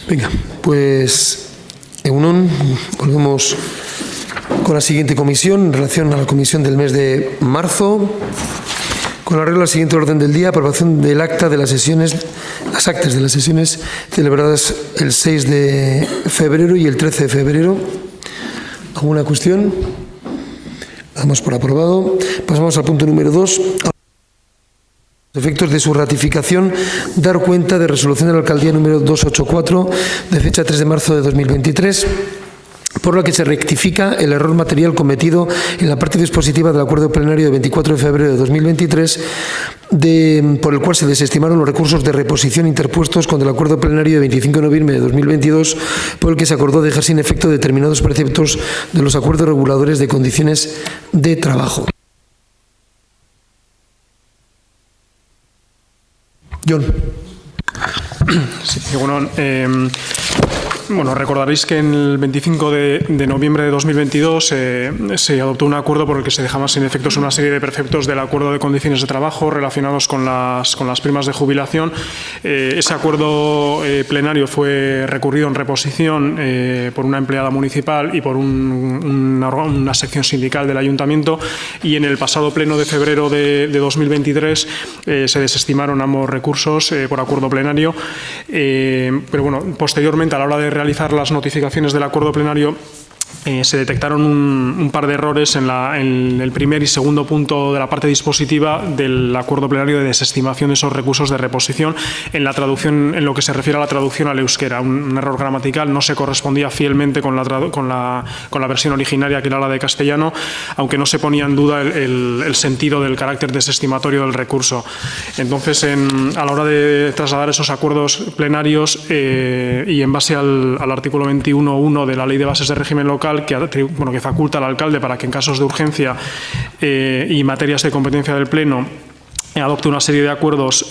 Venga, pues Egunon, volvemos con la siguiente comisión en relación a la comisión del mes de marzo. Con arreglo al siguiente orden del día, aprobación del acta de las sesiones, las actas de las sesiones celebradas el 6 de febrero y el 13 de febrero. ¿Alguna cuestión? Damos por aprobado. Pasamos al punto número 2. Efectos de su ratificación, dar cuenta de resolución de la alcaldía número 284 de fecha 3 de marzo de 2023, por la que se rectifica el error material cometido en la parte dispositiva del acuerdo plenario de 24 de febrero de 2023, por el cual se desestimaron los recursos de reposición interpuestos contra el acuerdo plenario de 25 de noviembre de 2022, por el que se acordó dejar sin efecto determinados preceptos de los acuerdos reguladores de condiciones de trabajo. John. Sí, bueno, recordaréis que en el 25 de noviembre de 2022 se adoptó un acuerdo por el que se dejaban sin efectos una serie de preceptos del acuerdo de condiciones de trabajo relacionados con las primas de jubilación. Ese acuerdo plenario fue recurrido en reposición por una empleada municipal y por una sección sindical del ayuntamiento, y en el pasado pleno de febrero de 2023 se desestimaron ambos recursos por acuerdo plenario, pero bueno, posteriormente, a la hora de realizar las notificaciones del acuerdo plenario, se detectaron un par de errores en el primer y segundo punto de la parte dispositiva del acuerdo plenario de desestimación de esos recursos de reposición en la traducción, en lo que se refiere a la traducción al euskera. Un error gramatical, no se correspondía fielmente con la versión originaria, que era la de castellano, aunque no se ponía en duda el sentido del carácter desestimatorio del recurso. Entonces, a la hora de trasladar esos acuerdos plenarios y en base al artículo 21.1 de la Ley de Bases de Régimen Local, que faculta al alcalde para que en casos de urgencia y materias de competencia del Pleno adopte una serie de acuerdos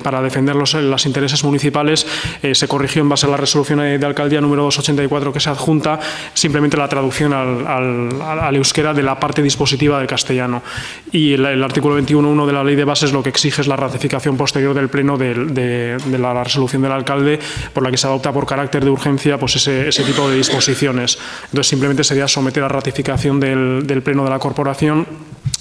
para defender los intereses municipales, se corrigió en base a la resolución de alcaldía número 284 que se adjunta simplemente la traducción al euskera de la parte dispositiva del castellano. Y el artículo 21.1 de la Ley de Bases lo que exige es la ratificación posterior del Pleno de la resolución del alcalde, por la que se adopta por carácter de urgencia pues ese tipo de disposiciones. Entonces, simplemente sería someter a ratificación del Pleno de la Corporación,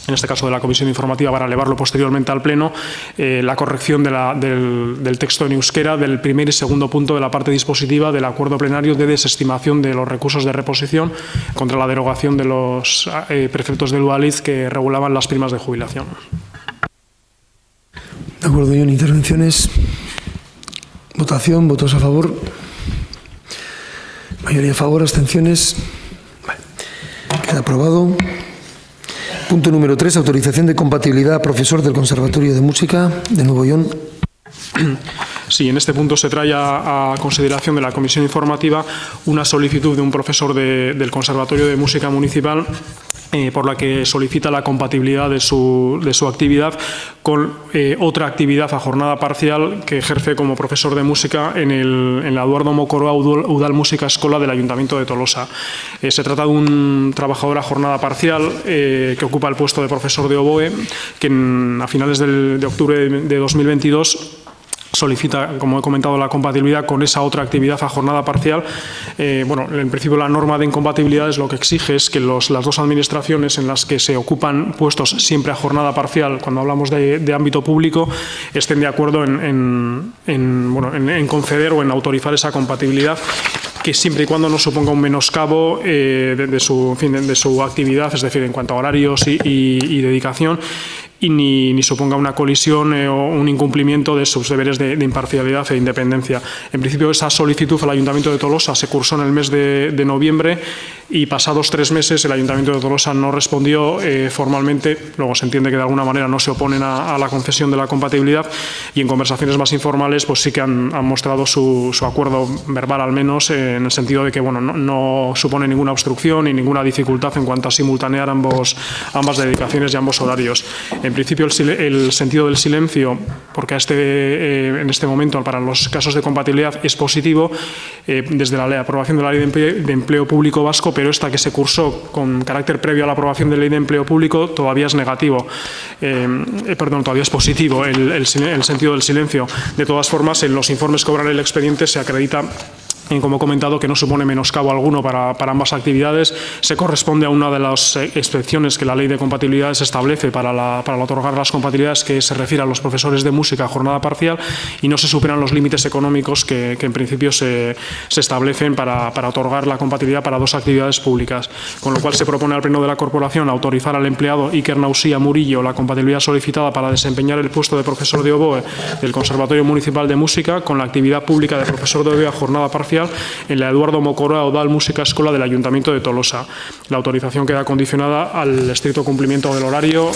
en este caso de la Comisión Informativa, para elevarlo posteriormente al Pleno, la corrección del texto en euskera del primer y segundo punto de la parte dispositiva del acuerdo plenario de desestimación de los recursos de reposición contra la derogación de los preceptos del UALIZ que regulaban las primas de jubilación. De acuerdo, John. Intervenciones. Votación. Votos a favor. Mayoría a favor. Abstenciones. Vale. Queda aprobado. Punto número 3, autorización de compatibilidad a profesor del Conservatorio de Música de Nuevo León. Sí, en este punto se trae a consideración de la Comisión Informativa una solicitud de un profesor del Conservatorio de Música Municipal, por la que solicita la compatibilidad de su actividad con otra actividad a jornada parcial que ejerce como profesor de música en la Eduardo Mocoroa Udal Música Escola del Ayuntamiento de Tolosa. Se trata de un trabajador a jornada parcial que ocupa el puesto de profesor de oboe, que a finales de octubre de 2022 solicita, como he comentado, la compatibilidad con esa otra actividad a jornada parcial. Bueno, en principio la norma de incompatibilidades lo que exige es que las dos administraciones en las que se ocupan puestos siempre a jornada parcial, cuando hablamos de ámbito público, estén de acuerdo en conceder o en autorizar esa compatibilidad, que siempre y cuando no suponga un menoscabo de su actividad, es decir, en cuanto a horarios y dedicación, y ni suponga una colisión o un incumplimiento de sus deberes de imparcialidad e independencia. En principio, esa solicitud al Ayuntamiento de Tolosa se cursó en el mes de noviembre, y pasados 3 meses el Ayuntamiento de Tolosa no respondió formalmente. Luego se entiende que de alguna manera no se oponen a la concesión de la compatibilidad, y en conversaciones más informales pues sí que han mostrado su acuerdo verbal, al menos en el sentido de que no supone ninguna obstrucción ni ninguna dificultad en cuanto a simultanear ambas dedicaciones y ambos horarios. En principio, el sentido del silencio, porque en este momento para los casos de compatibilidad es positivo desde la aprobación de la Ley de Empleo Público Vasco, pero esta que se cursó con carácter previo a la aprobación de la Ley de Empleo Público todavía es negativo, todavía es positivo el sentido del silencio. De todas formas, en los informes que obran el expediente se acredita como he comentado, que no supone menoscabo alguno para ambas actividades. Se corresponde a una de las excepciones que la Ley de Compatibilidades establece para otorgar las compatibilidades, que se refiere a los profesores de música a jornada parcial, y no se superan los límites económicos que en principio se establecen para otorgar la compatibilidad para dos actividades públicas. Con lo cual se propone al Pleno de la Corporación autorizar al empleado Iker Nausía Murillo la compatibilidad solicitada para desempeñar el puesto de profesor de oboe del Conservatorio Municipal de Música con la actividad pública de profesor de oboe a jornada parcial en la Eduardo Mocoroa Odal Música Escola del Ayuntamiento de Tolosa. La autorización queda condicionada al estricto cumplimiento del horario,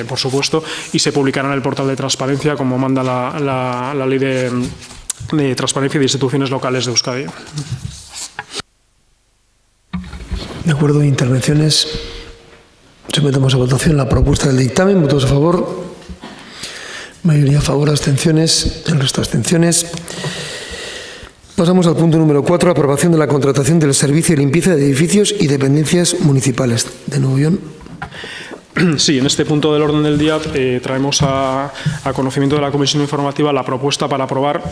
por supuesto, y se publicará en el portal de transparencia como manda la Ley de Transparencia de Instituciones Locales de Euskadi. De acuerdo, intervenciones. Sometemos a votación la propuesta del dictamen. Votos a favor. Mayoría a favor, abstenciones. El resto abstenciones. Pasamos al punto número 4, aprobación de la contratación del servicio de limpieza de edificios y dependencias municipales. De nuevo, John. Sí, en este punto del orden del día traemos a conocimiento de la Comisión Informativa la propuesta para aprobar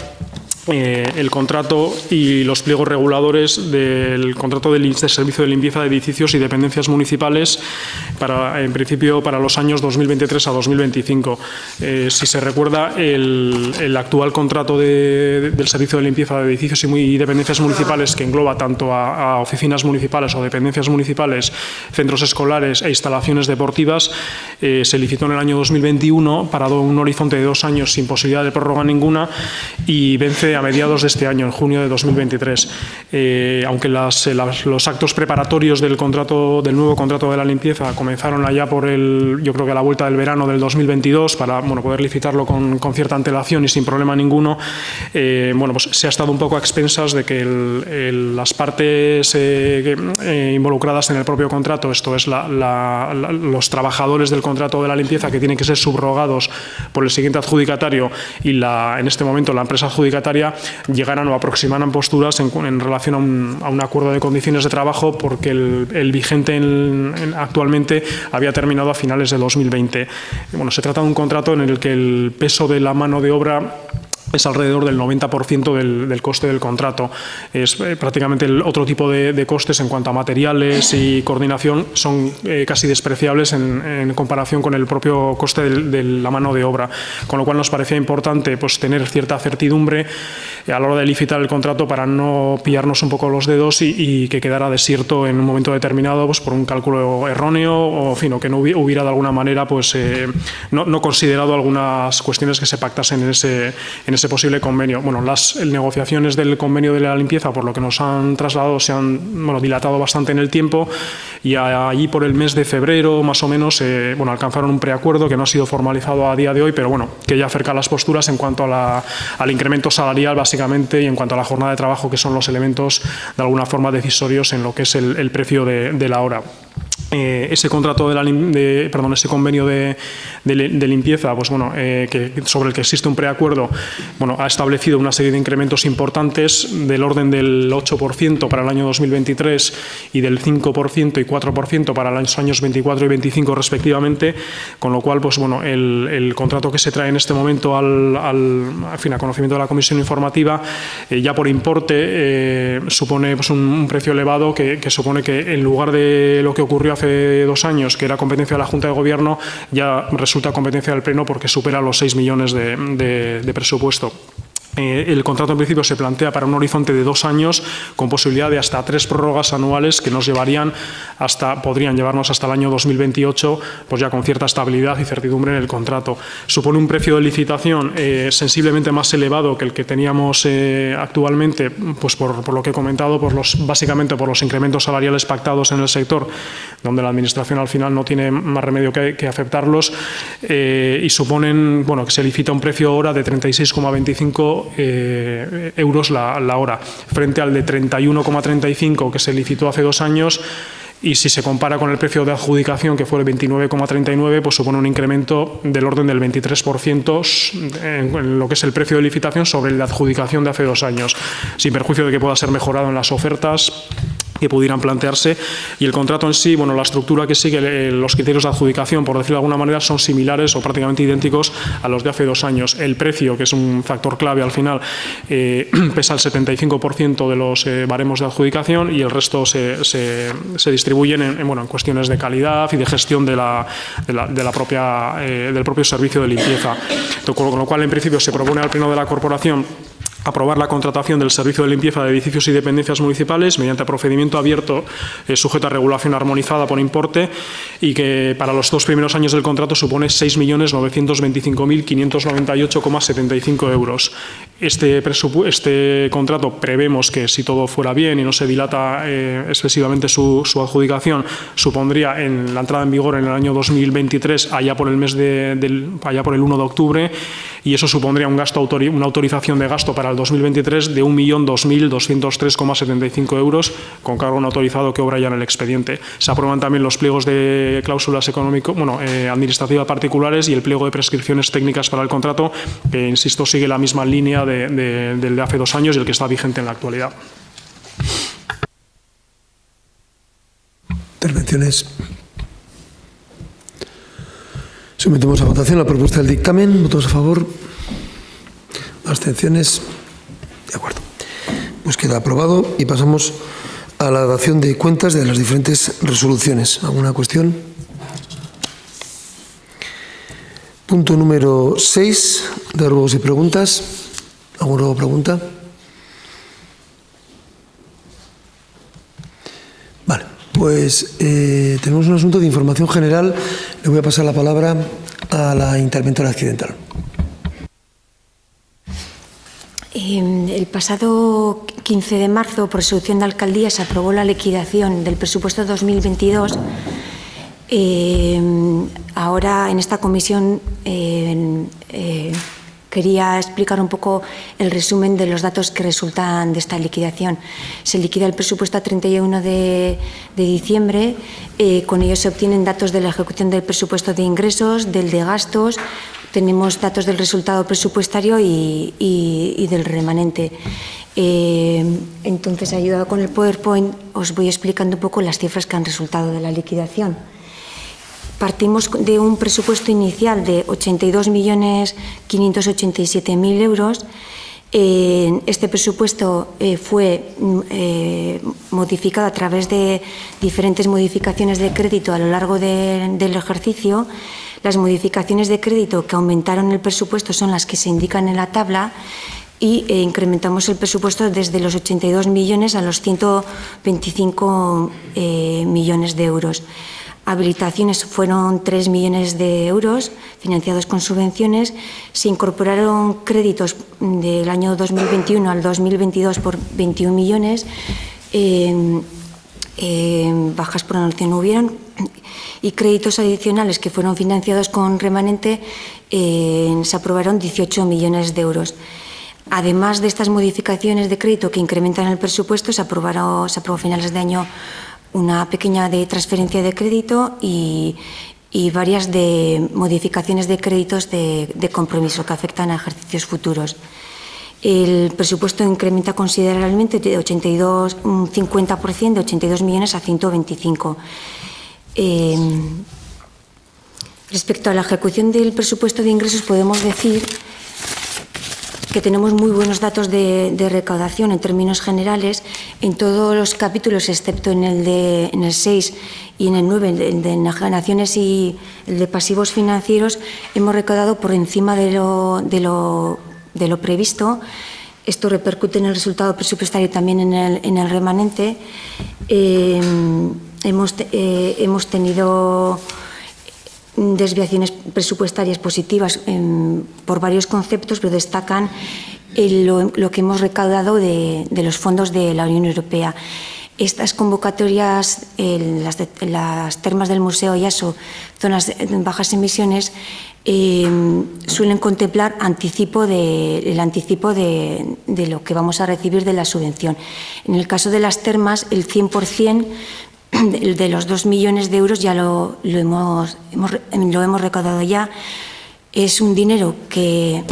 el contrato y los pliegos reguladores del contrato de servicio de limpieza de edificios y dependencias municipales en principio para los años 2023 a 2025. Si se recuerda, el actual contrato del servicio de limpieza de edificios y dependencias municipales, que engloba tanto a oficinas municipales o dependencias municipales, centros escolares e instalaciones deportivas, se licitó en el año 2021 para un horizonte de 2 años sin posibilidad de prórroga ninguna y vence a mediados de este año, en junio de 2023. Aunque los actos preparatorios del nuevo contrato de la limpieza comenzaron allá yo creo que a la vuelta del verano del 2022 para poder licitarlo con cierta antelación y sin problema ninguno, pues se ha estado un poco a expensas de que las partes involucradas en el propio contrato, esto es los trabajadores del contrato de la limpieza, que tienen que ser subrogados por el siguiente adjudicatario, y en este momento la empresa adjudicataria, llegaran o aproximaran posturas en relación a un acuerdo de condiciones de trabajo, porque el vigente actualmente había terminado a finales de 2020. Se trata de un contrato en el que el peso de la mano de obra es alrededor del 90% del coste del contrato. Es prácticamente el otro tipo de costes en cuanto a materiales y coordinación son casi despreciables en comparación con el propio coste de la mano de obra, con lo cual nos parecía importante tener cierta certidumbre a la hora de licitar el contrato para no pillarnos un poco los dedos y que quedara desierto en un momento determinado por un cálculo erróneo o que no hubiera de alguna manera no considerado algunas cuestiones que se pactasen en ese posible convenio. Las negociaciones del convenio de la limpieza, por lo que nos han trasladado, se han dilatado bastante en el tiempo, y allí por el mes de febrero más o menos alcanzaron un preacuerdo que no ha sido formalizado a día de hoy, pero que ya acerca las posturas en cuanto al incremento salarial básicamente, y en cuanto a la jornada de trabajo, que son los elementos de alguna forma decisorios en lo que es el precio de la hora. Ese contrato ese convenio de limpieza, sobre el que existe un preacuerdo, ha establecido una serie de incrementos importantes del orden del 8% para el año 2023 y del 5% y 4% para los años 24 y 25 respectivamente, con lo cual el contrato que se trae en este momento a conocimiento de la Comisión Informativa, ya por importe supone un precio elevado que supone que, en lugar de lo que ocurrió hace 2 años, que era competencia de la Junta de Gobierno, ya resulta competencia del Pleno, porque supera los 6 millones de presupuesto. El contrato en principio se plantea para un horizonte de 2 años, con posibilidad de hasta 3 prórrogas anuales que podrían llevarnos hasta el año 2028, ya con cierta estabilidad y certidumbre en el contrato. Supone un precio de licitación sensiblemente más elevado que el que teníamos actualmente, por lo que he comentado, básicamente por los incrementos salariales pactados en el sector, donde la Administración al final no tiene más remedio que aceptarlos, y suponen que se licita un precio hora de 36,25 euros la hora, frente al de 31,35 que se licitó hace 2 años, y si se compara con el precio de adjudicación, que fue de 29,39, supone un incremento del orden del 23% en lo que es el precio de licitación sobre el de adjudicación de hace 2 años, sin perjuicio de que pueda ser mejorado en las ofertas que pudieran plantearse, y el contrato en sí, bueno, la estructura que sigue, los criterios de adjudicación, por decirlo de alguna manera, son similares o prácticamente idénticos a los de hace 2 años. El precio, que es un factor clave al final, pesa el 75% de los baremos de adjudicación, y el resto se distribuyen en cuestiones de calidad y de gestión del propio servicio de limpieza. Con lo cual, en principio, se propone al Pleno de la Corporación aprobar la contratación del servicio de limpieza de edificios y dependencias municipales mediante procedimiento abierto sujeto a regulación armonizada por importe, y que para los 2 primeros años del contrato supone 6.925.598,75 euros. Este contrato prevemos que, si todo fuera bien y no se dilata excesivamente su adjudicación, supondría en la entrada en vigor en el año 2023, allá por el 1 de octubre, y eso supondría una autorización de gasto para el 2023 de 1.002.203,75 euros, con cargo no autorizado que obra ya en el expediente. Se aprueban también los pliegos de cláusulas administrativas particulares y el pliego de prescripciones técnicas para el contrato, que, insisto, sigue la misma línea del de hace 2 años y el que está vigente en la actualidad. Intervenciones. Sometemos a votación la propuesta del dictamen. ¿Votos a favor? ¿Abstenciones? De acuerdo. Pues queda aprobado y pasamos a la dación de cuentas de las diferentes resoluciones. ¿Alguna cuestión? Punto número 6, de ruegos y preguntas. ¿Alguna nueva pregunta? Vale, pues tenemos un asunto de información general. Le voy a pasar la palabra a la interventora accidental. El pasado 15 de marzo, por resolución de alcaldía, se aprobó la liquidación del presupuesto 2022. Ahora, en esta comisión, quería explicar un poco el resumen de los datos que resultan de esta liquidación. Se liquida el presupuesto a 31 de diciembre. Con ello se obtienen datos de la ejecución del presupuesto de ingresos, del de gastos. Tenemos datos del resultado presupuestario y del remanente. Entonces, ayudado con el PowerPoint, os voy explicando un poco las cifras que han resultado de la liquidación. Partimos de un presupuesto inicial de 82.587.000 euros. Este presupuesto fue modificado a través de diferentes modificaciones de crédito a lo largo del ejercicio. Las modificaciones de crédito que aumentaron el presupuesto son las que se indican en la tabla, y incrementamos el presupuesto desde los 82 millones a los 125 millones de euros. Habilitaciones fueron 3 millones de euros financiados con subvenciones. Se incorporaron créditos del año 2021 al 2022 por 21 millones. Bajas por anuncia no hubieron. Y créditos adicionales que fueron financiados con remanente, se aprobaron 18 millones de euros. Además de estas modificaciones de crédito que incrementan el presupuesto, se aprobó a finales de año una pequeña de transferencia de crédito y varias de modificaciones de créditos de compromiso que afectan a ejercicios futuros. El presupuesto incrementa considerablemente de 50%, de 82 millones a 125. Respecto a la ejecución del presupuesto de ingresos, podemos decir que tenemos muy buenos datos de recaudación en términos generales en todos los capítulos, excepto en el 6 y en el 9, el de enajenaciones y el de pasivos financieros. Hemos recaudado por encima de lo previsto. Esto repercute en el resultado presupuestario y también en el remanente. Hemos tenido desviaciones presupuestarias positivas por varios conceptos, pero destacan lo que hemos recaudado de los fondos de la Unión Europea. Estas convocatorias, las termas del Museo Iaso, zonas de bajas emisiones, suelen contemplar el anticipo de lo que vamos a recibir de la subvención. En el caso de las termas, el 100% de los 2 millones de euros ya lo hemos recaudado ya. Es un dinero que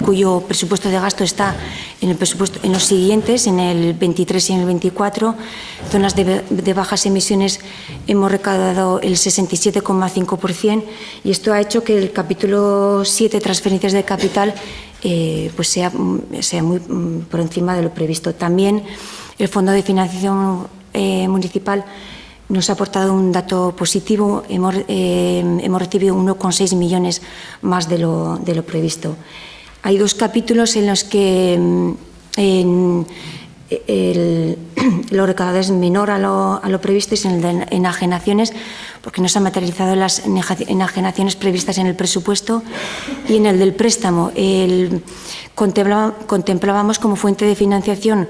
cuyo presupuesto de gasto está en los siguientes, en el 23 y en el 24. Zonas de bajas emisiones hemos recaudado el 67,5% y esto ha hecho que el capítulo 7, transferencias de capital, pues sea muy por encima de lo previsto. También el Fondo de Financiación Municipal nos ha aportado un dato positivo. Hemos recibido 1,6 millones más de lo previsto. Hay dos capítulos en los que lo recaudado es menor a lo previsto, es en el de enajenaciones, porque no se han materializado las enajenaciones previstas en el presupuesto, y en el del préstamo contemplábamos como fuente de financiación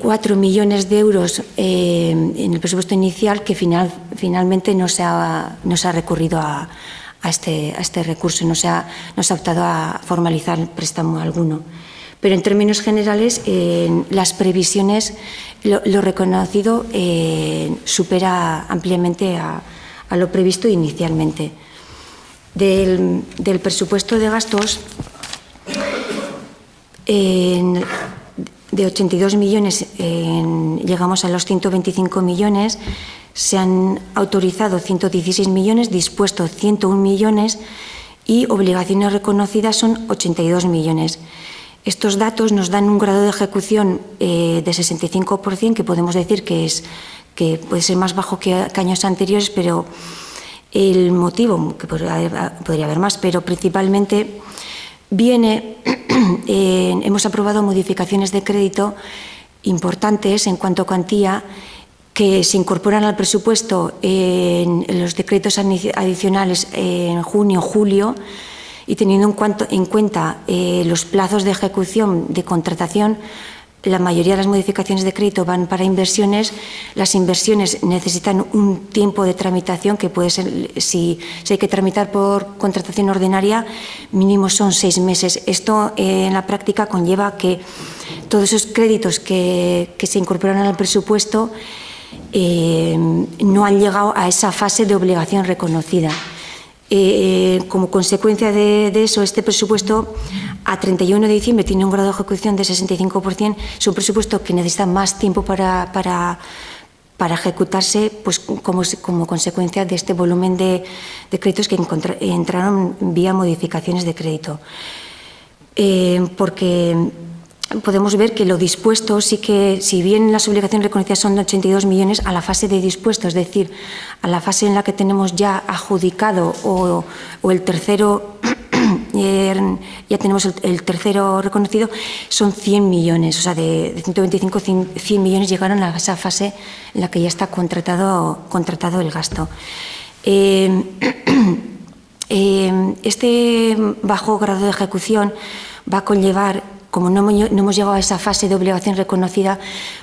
4 millones de euros en el presupuesto inicial, que finalmente no se ha recurrido a este recurso, no se ha optado a formalizar préstamo alguno. Pero en términos generales, las previsiones, lo reconocido supera ampliamente a lo previsto inicialmente. Del presupuesto de gastos, de 82 millones llegamos a los 125 millones, se han autorizado 116 millones, dispuesto 101 millones y obligaciones reconocidas son 82 millones. Estos datos nos dan un grado de ejecución de 65%, que podemos decir que puede ser más bajo que años anteriores, pero el motivo, que podría haber más, pero principalmente viene, hemos aprobado modificaciones de crédito importantes en cuanto a cuantía, que se incorporan al presupuesto en los decretos adicionales en junio, julio, y teniendo en cuenta los plazos de ejecución de contratación, la mayoría de las modificaciones de crédito van para inversiones. Las inversiones necesitan un tiempo de tramitación que puede ser, si hay que tramitar por contratación ordinaria, mínimo son 6 meses. Esto en la práctica conlleva que todos esos créditos que se incorporan al presupuesto no han llegado a esa fase de obligación reconocida. Como consecuencia de eso, este presupuesto a 31 de diciembre tiene un grado de ejecución de 65%. Es un presupuesto que necesita más tiempo para ejecutarse, pues como consecuencia de este volumen de créditos que entraron vía modificaciones de crédito. Porque podemos ver que lo dispuesto sí que, si bien las obligaciones reconocidas son de 82 millones, a la fase de dispuesto, es decir, a la fase en la que tenemos ya adjudicado o el tercero, ya tenemos el tercero reconocido, son 100 millones, o sea, de 125 100 millones llegaron a esa fase en la que ya está contratado el gasto. Este bajo grado de ejecución va a conllevar, como no hemos llegado a esa fase de obligación reconocida,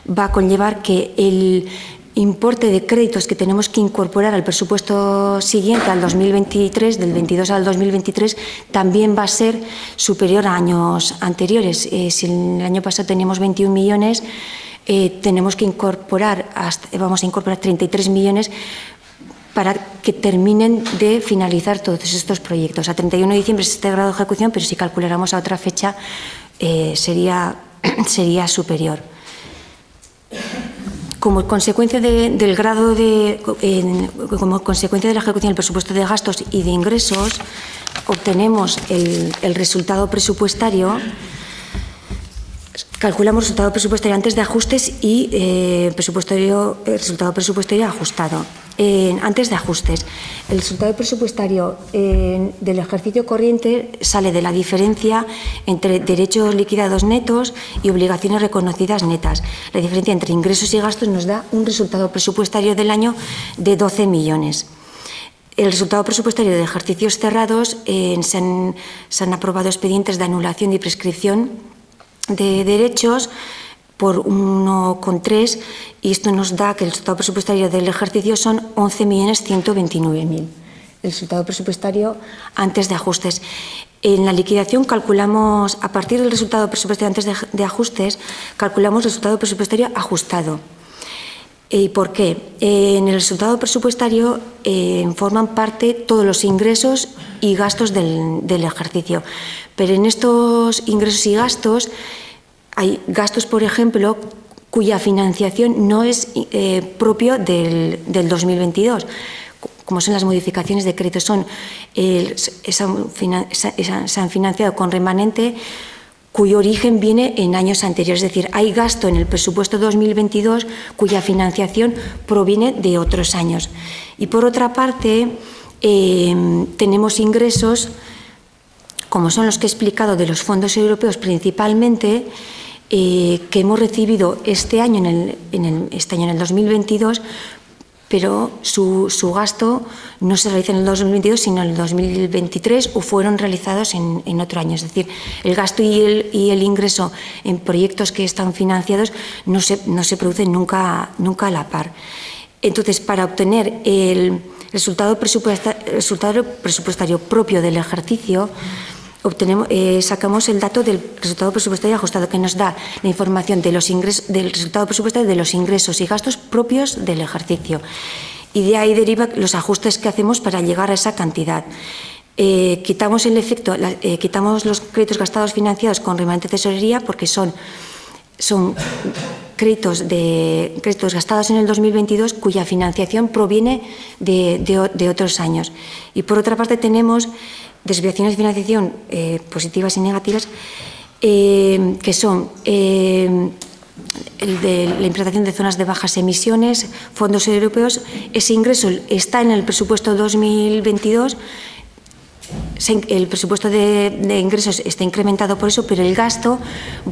va a conllevar que el importe de créditos que tenemos que incorporar al presupuesto siguiente, al 2023, del 22 al 2023, también va a ser superior a años anteriores. Si el año pasado teníamos 21 millones, tenemos que vamos a incorporar 33 millones para que terminen de finalizar todos estos proyectos. A 31 de diciembre es este grado de ejecución, pero si calculáramos a otra fecha, sería superior. Como consecuencia del grado como consecuencia de la ejecución del presupuesto de gastos y de ingresos, obtenemos el resultado presupuestario. Calculamos resultado presupuestario antes de ajustes y resultado presupuestario ajustado. Antes de ajustes, el resultado presupuestario del ejercicio corriente sale de la diferencia entre derechos liquidados netos y obligaciones reconocidas netas. La diferencia entre ingresos y gastos nos da un resultado presupuestario del año de 12 millones. El resultado presupuestario de ejercicios cerrados, se han aprobado expedientes de anulación y prescripción de derechos por 1,3, y esto nos da que el resultado presupuestario del ejercicio son 11.129.000. El resultado presupuestario antes de ajustes. En la liquidación calculamos, a partir del resultado presupuestario antes de ajustes, calculamos el resultado presupuestario ajustado. ¿Y por qué? En el resultado presupuestario forman parte todos los ingresos y gastos del ejercicio, pero en estos ingresos y gastos hay gastos, por ejemplo, cuya financiación no es propio del 2022, como son las modificaciones de crédito, se han financiado con remanente cuyo origen viene en años anteriores, es decir, hay gasto en el presupuesto 2022 cuya financiación proviene de otros años. Y por otra parte, tenemos ingresos, como son los que he explicado, de los fondos europeos principalmente, que hemos recibido este año, en el 2022, pero su gasto no se realiza en el 2022, sino en el 2023, o fueron realizados en otro año. Es decir, el gasto y el ingreso en proyectos que están financiados no se producen nunca a la par. Entonces, para obtener el resultado presupuestario propio del ejercicio, sacamos el dato del resultado presupuestario ajustado, que nos da la información de los ingresos, del resultado presupuestario de los ingresos y gastos propios del ejercicio. Y de ahí deriva los ajustes que hacemos para llegar a esa cantidad. Quitamos los créditos gastados financiados con remanente de tesorería, porque son créditos gastados en el 2022 cuya financiación proviene de otros años. Y por otra parte tenemos desviaciones de financiación positivas y negativas, que son el de la implantación de zonas de bajas emisiones, fondos europeos. Ese ingreso está en el presupuesto 2022, el presupuesto de ingresos está incrementado por eso, pero el gasto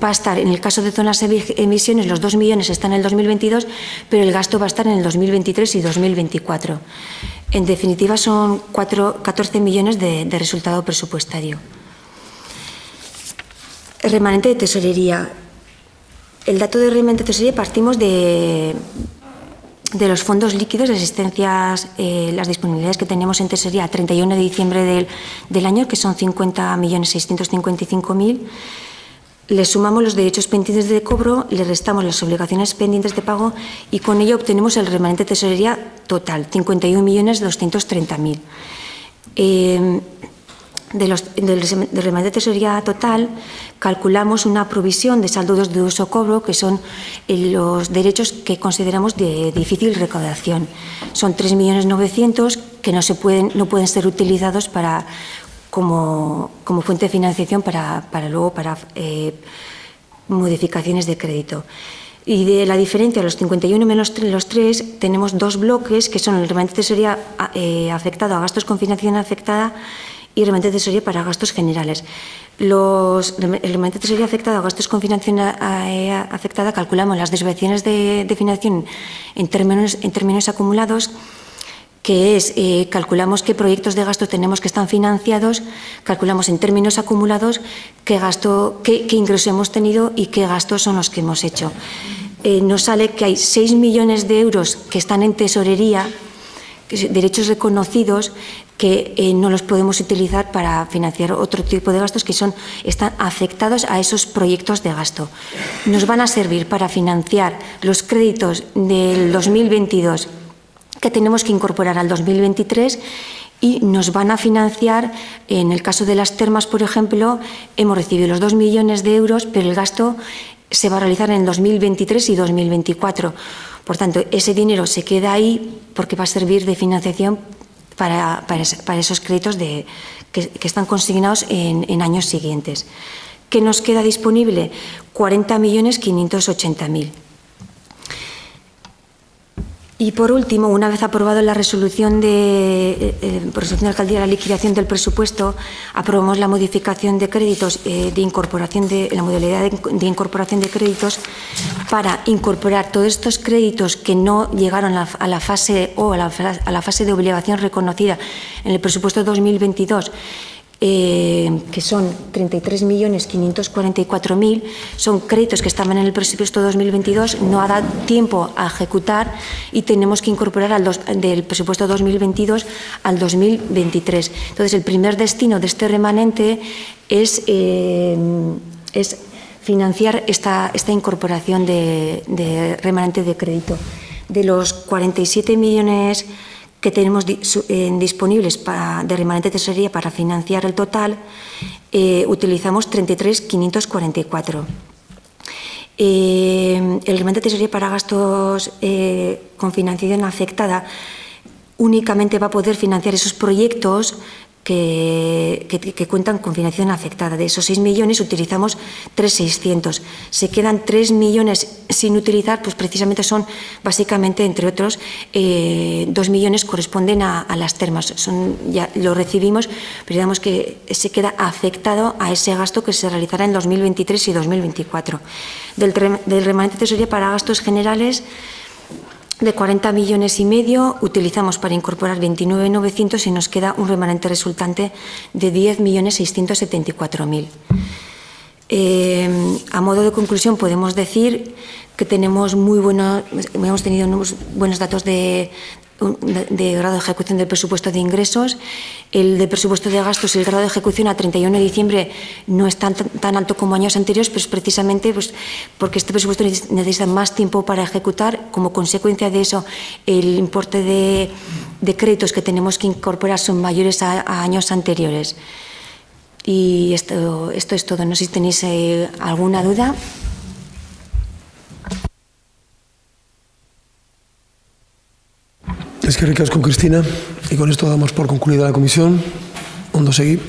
va a estar, en el caso de zonas de emisiones, los 2 millones están en el 2022, pero el gasto va a estar en el 2023 y 2024. En definitiva, son 14 millones de resultado presupuestario. El remanente de tesorería. El dato de remanente de tesorería, partimos de los fondos líquidos de asistencias, las disponibilidades que tenemos en tesorería a 31 de diciembre del año, que son 50.655.000. Le sumamos los derechos pendientes de cobro, le restamos las obligaciones pendientes de pago y con ello obtenemos el remanente de tesorería total, 51.230.000. Del remanente de tesorería total calculamos una provisión de saldos de uso cobro, que son los derechos que consideramos de difícil recaudación. Son 3.900.000 que no pueden ser utilizados como fuente de financiación para modificaciones de crédito. Y de la diferencia, los 51 menos los 3, tenemos dos bloques, que son el remanente de tesorería afectado a gastos con financiación afectada y remanente de tesorería para gastos generales. El remanente de tesorería afectado a gastos con financiación afectada, calculamos las desviaciones de financiación en términos acumulados, que es, calculamos qué proyectos de gasto tenemos que están financiados, calculamos en términos acumulados qué ingresos hemos tenido y qué gastos son los que hemos hecho. Nos sale que hay 6 millones de euros que están en tesorería, derechos reconocidos, que no los podemos utilizar para financiar otro tipo de gastos que están afectados a esos proyectos de gasto. Nos van a servir para financiar los créditos del 2022 que tenemos que incorporar al 2023 y nos van a financiar, en el caso de las termas, por ejemplo, hemos recibido los 2 millones de euros, pero el gasto se va a realizar en el 2023 y 2024. Por tanto, ese dinero se queda ahí porque va a servir de financiación para esos créditos que están consignados en años siguientes. ¿Qué nos queda disponible? 40.580.000. Y por último, una vez aprobado la resolución de la alcaldía de la liquidación del presupuesto, aprobamos la modificación de créditos la modalidad de incorporación de créditos para incorporar todos estos créditos que no llegaron a la fase de obligación reconocida en el presupuesto 2022. Que son 33.544.000, son créditos que estaban en el presupuesto 2022, no ha dado tiempo a ejecutar y tenemos que incorporar del presupuesto 2022 al 2023. Entonces, el primer destino de este remanente es financiar esta incorporación de remanente de crédito de los 47 millones que tenemos disponibles de remanente de tesorería para financiar el total, utilizamos 33.544. El remanente de tesorería para gastos con financiación afectada únicamente va a poder financiar esos proyectos que cuentan con financiación afectada. De esos 6 millones utilizamos 3.600. Se quedan 3 millones sin utilizar, pues precisamente son básicamente, entre otros, 2 millones corresponden a las termas. Ya lo recibimos, pero digamos que se queda afectado a ese gasto que se realizará en 2023 y 2024. Del remanente de tesorería para gastos generales, de 40 millones y medio utilizamos para incorporar 29.900 y nos queda un remanente resultante de 10.674.000. A modo de conclusión podemos decir que hemos tenido unos buenos datos de grado de ejecución del presupuesto de ingresos. El de presupuesto de gastos, el grado de ejecución a 31 de diciembre no es tan alto como años anteriores, pues precisamente porque este presupuesto necesita más tiempo para ejecutar. Como consecuencia de eso, el importe de créditos que tenemos que incorporar son mayores a años anteriores. Y esto es todo. No sé si tenéis alguna duda. Es que ricasco, Cristina, y con esto damos por concluida la comisión. Ondo seguir.